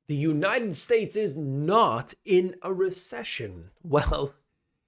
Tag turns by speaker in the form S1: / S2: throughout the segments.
S1: The United States is not in a recession. Well,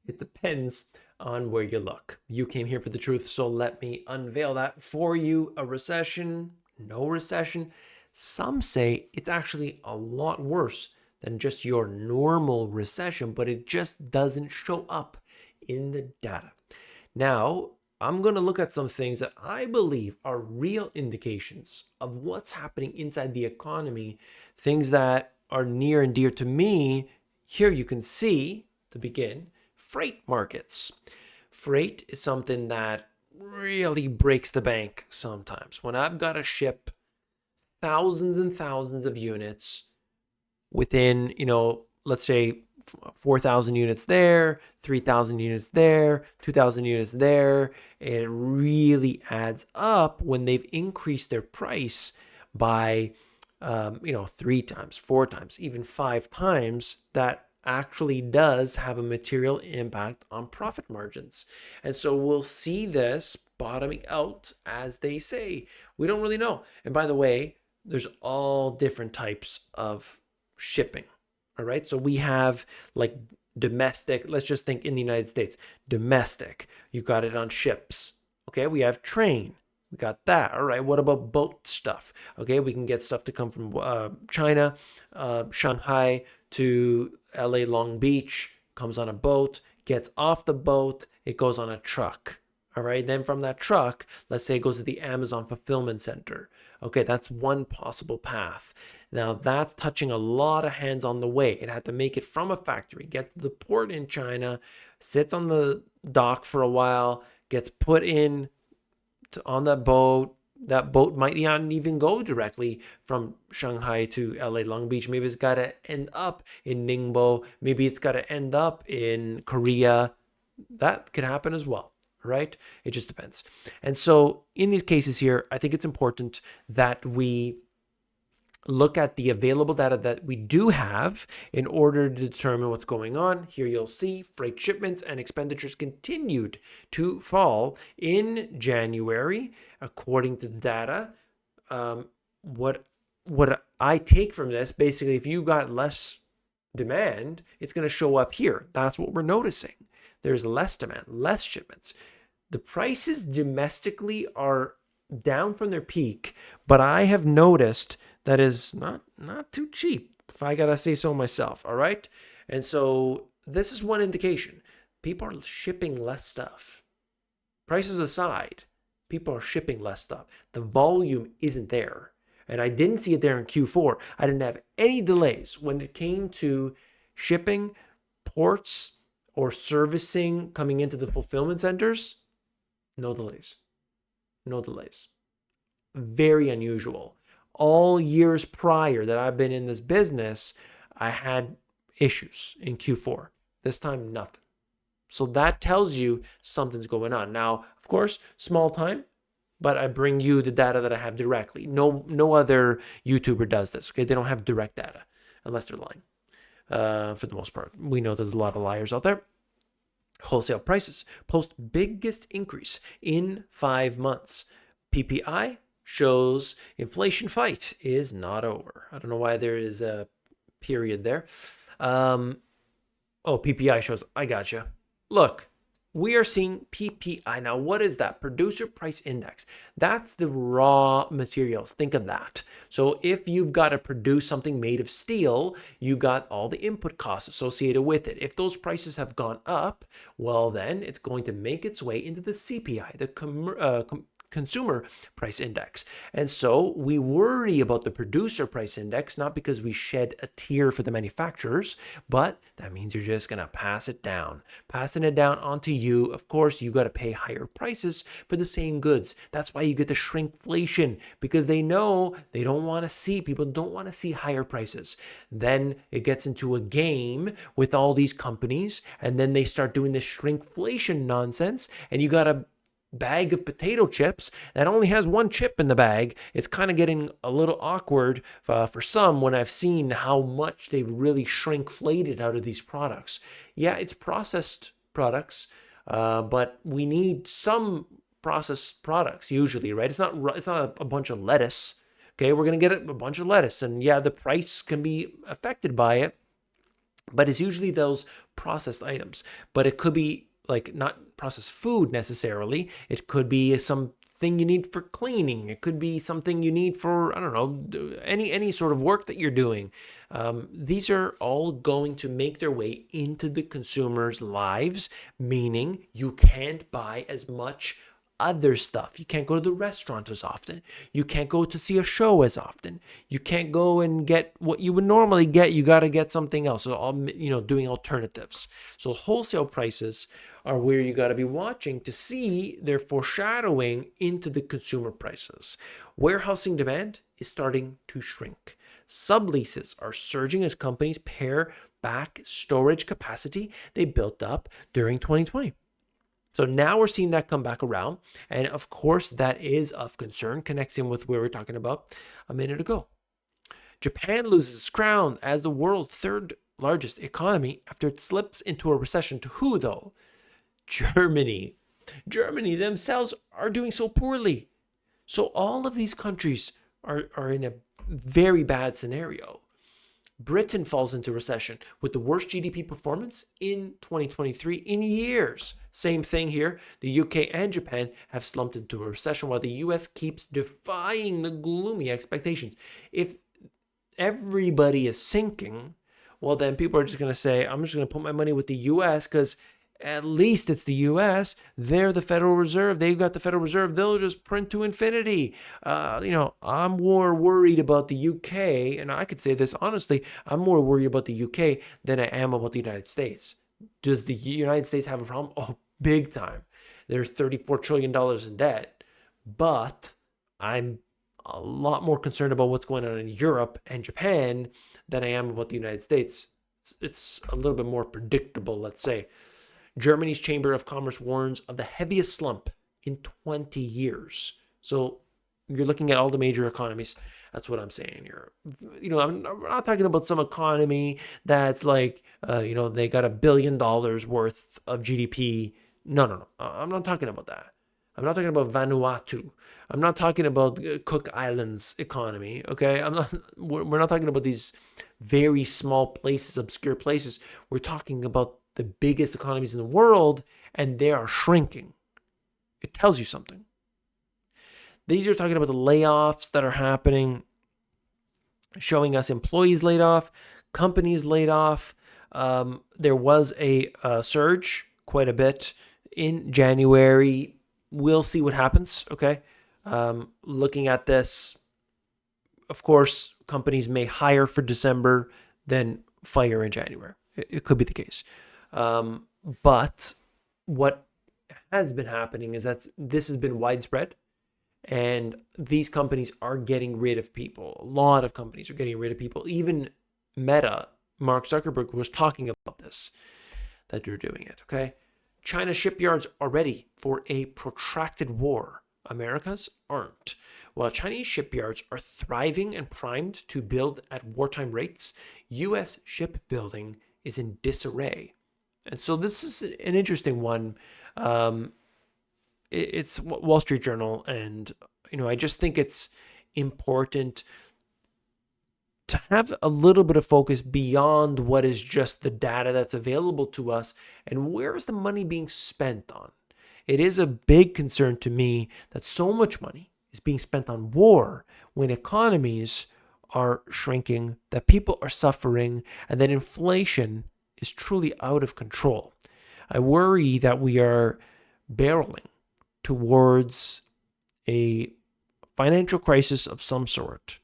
S1: it depends on where you look. You came here for the truth, so let me unveil that for you. A recession, no recession. Some say it's actually a lot worse than just your normal recession, but it just doesn't show up in the data. Now, I'm going to look at some things that I believe are real indications of what's happening inside the economy, things that are near and dear to me. Here you can see, to begin, freight markets. Freight is something that really breaks the bank sometimes. When I've got to ship thousands and thousands of units within, let's say 4,000 units there, 3,000 units there, 2,000 units there. It really adds up when they've increased their price by, 3 times, 4 times, even 5 times. That actually does have a material impact on profit margins. And so we'll see this bottoming out, as they say. We don't really know. And by the way, there's all different types of shipping. All right. So we have like domestic, let's just think in the United States, domestic, you got it on ships. Okay. We have train. We got that. All right. What about boat stuff? Okay. We can get stuff to come from China, Shanghai to LA Long Beach, comes on a boat, gets off the boat, it goes on a truck. All right. Then from that truck, let's say it goes to the Amazon fulfillment center. Okay. That's one possible path. Now that's touching a lot of hands on the way. It had to make it from a factory, get to the port in China, sits on the dock for a while, gets put in on that boat. That boat might not even go directly from Shanghai to LA Long Beach. Maybe it's got to end up in Ningbo. Maybe it's got to end up in Korea. That could happen as well, right? It just depends. And so in these cases here, I think it's important that we look at the available data that we do have in order to determine what's going on. Here you'll see freight shipments and expenditures continued to fall in January, according to the data. What I take from this, basically, if you got less demand, it's going to show up here. That's what we're noticing. There's less demand, less shipments. The prices domestically are down from their peak, but I have noticed that is not too cheap, if I gotta say so myself. All right. And so this is one indication. People are shipping less stuff. Prices aside, people are shipping less stuff. The volume isn't there. And I didn't see it there in Q4. I didn't have any delays when it came to shipping, ports, or servicing coming into the fulfillment centers. No delays. No delays. Very unusual. All years prior that I've been in this business, I had issues in Q4. This time, nothing. So that tells you something's going on. Now, of course, small time, but I bring you the data that I have directly. No other YouTuber does this. Okay, they don't have direct data unless they're lying. For the most part, we know there's a lot of liars out there. Wholesale prices post biggest increase in 5 months. PPI shows inflation fight is not over. I don't know why there is a period there. PPI shows, I gotcha. Look, we are seeing PPI. Now, what is that? Producer Price Index. That's the raw materials. Think of that. So if you've got to produce something made of steel, you got all the input costs associated with it. If those prices have gone up, well, then it's going to make its way into the CPI, the Consumer Price Index. And so we worry about the Producer Price Index, not because we shed a tear for the manufacturers, but that means you're just going to pass it down. Passing it down onto you, of course, you got to pay higher prices for the same goods. That's why you get the shrinkflation, because they know they don't want to see, people don't want to see higher prices. Then it gets into a game with all these companies, and then they start doing this shrinkflation nonsense, and you got to bag of potato chips that only has one chip in the bag. It's kind of getting a little awkward for some when I've seen how much they've really shrinkflated out of these products. Yeah, it's processed products, but we need some processed products usually, right? It's not a bunch of lettuce Okay, we're going to get a bunch of lettuce. And yeah, the price can be affected by it, but it's usually those processed items. But it could be like not processed food necessarily. It could be something you need for cleaning. It could be something you need for, I don't know, any sort of work that you're doing. These are all going to make their way into the consumer's lives, meaning you can't buy as much other stuff. You can't go to the restaurant as often. You can't go to see a show as often. You can't go and get what you would normally get. You got to get something else. So all, doing alternatives. So wholesale prices are where you got to be watching to see they're foreshadowing into the consumer prices. Warehousing demand is starting to shrink. Subleases are surging as companies pare back storage capacity they built up during 2020. So now we're seeing that come back around. And of course, that is of concern, connecting with where we were talking about a minute ago. Japan loses its crown as the world's third largest economy after it slips into a recession. To who, though? Germany. Germany themselves are doing so poorly. So all of these countries are in a very bad scenario. Britain falls into recession with the worst GDP performance in 2023 in years. Same thing here. The UK and Japan have slumped into a recession while the US keeps defying the gloomy expectations. If everybody is sinking, well, then people are just going to say, I'm just going to put my money with the US because at least it's the US. They're the Federal Reserve. They've got the Federal Reserve. They'll just print to infinity. I'm more worried about the UK, and I could say this honestly, I'm more worried about the UK than I am about the United States. Does the United States have a problem? Oh, big time. There's $34 trillion in debt, but I'm a lot more concerned about what's going on in Europe and Japan than I am about the United States. It's a little bit more predictable, let's say. Germany's Chamber of Commerce warns of the heaviest slump in 20 years. So you're looking at all the major economies. That's what I'm saying here. I'm not talking about some economy that's like, they got $1 billion worth of GDP. No. I'm not talking about that. I'm not talking about Vanuatu. I'm not talking about Cook Islands economy. Okay, we're not talking about these very small places, obscure places. We're talking about the biggest economies in the world, and they are shrinking. It tells you something. These are talking about the layoffs that are happening, showing us employees laid off, companies laid off. There was a surge quite a bit in January. We'll see what happens, okay? Looking at this, of course, companies may hire for December, then fire in January. It could be the case. But what has been happening is that this has been widespread, and these companies are getting rid of people. A lot of companies are getting rid of people. Even Meta, Mark Zuckerberg, was talking about this, that they're doing it, okay? China shipyards are ready for a protracted war. America's aren't. While Chinese shipyards are thriving and primed to build at wartime rates, U.S. shipbuilding is in disarray. And so this is an interesting one. It's Wall Street Journal, and I just think it's important to have a little bit of focus beyond what is just the data that's available to us, and where is the money being spent on. It is a big concern to me that so much money is being spent on war when economies are shrinking, that people are suffering, and that inflation is truly out of control. I worry that we are barreling towards a financial crisis of some sort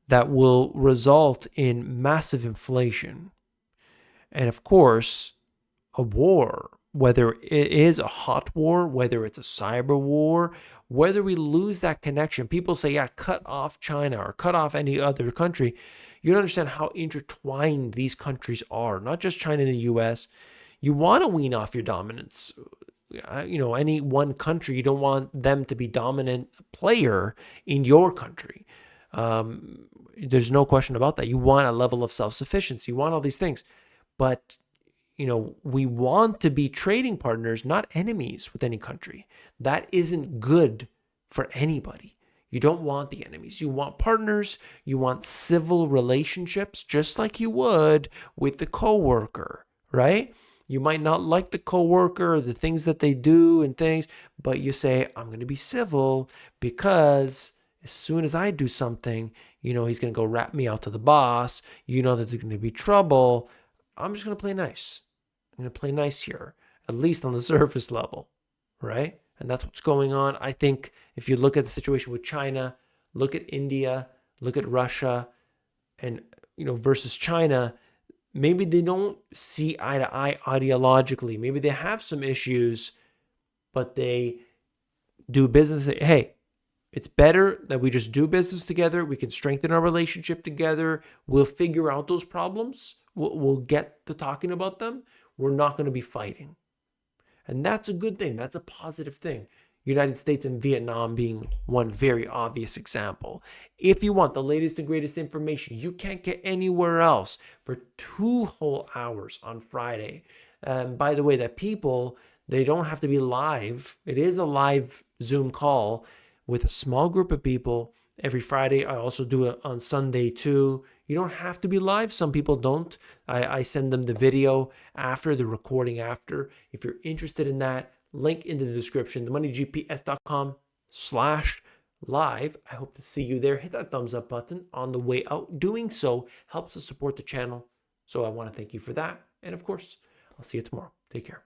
S1: that will result in massive inflation. And of course, a war, whether it is a hot war, whether it's a cyber war, whether we lose that connection. People say, yeah, cut off China or cut off any other country. You don't understand how intertwined these countries are, not just China and the US. You want to wean off your dominance. Any one country, you don't want them to be dominant player in your country. There's no question about that. You want a level of self-sufficiency. You want all these things. But, we want to be trading partners, not enemies with any country. That isn't good for anybody. You don't want the enemies. You want partners. You want civil relationships, just like you would with the coworker, right? You might not like the coworker, the things that they do and things, but you say, I'm going to be civil because as soon as I do something, he's going to go rat me out to the boss. You know that there's going to be trouble. I'm just going to play nice. I'm going to play nice here, at least on the surface level, right? And that's what's going on. I think if you look at the situation with China, look at India, look at Russia, and versus China, maybe they don't see eye to eye ideologically. Maybe they have some issues, but they do business. Hey, it's better that we just do business together. We can strengthen our relationship together. We'll figure out those problems. We'll get to talking about them. We're not going to be fighting. And that's a good thing. That's a positive thing. United States and Vietnam being one very obvious example. If you want the latest and greatest information you can't get anywhere else for 2 whole hours on Friday. By the way, that people, they don't have to be live. It is a live Zoom call with a small group of people every Friday. I also do it on Sunday too. You don't have to be live. Some people don't. I send them the video after, the recording after. If you're interested in that, link in the description, themoneygps.com/live. I hope to see you there. Hit that thumbs up button on the way out. Doing so helps us support the channel. So I want to thank you for that. And of course, I'll see you tomorrow. Take care.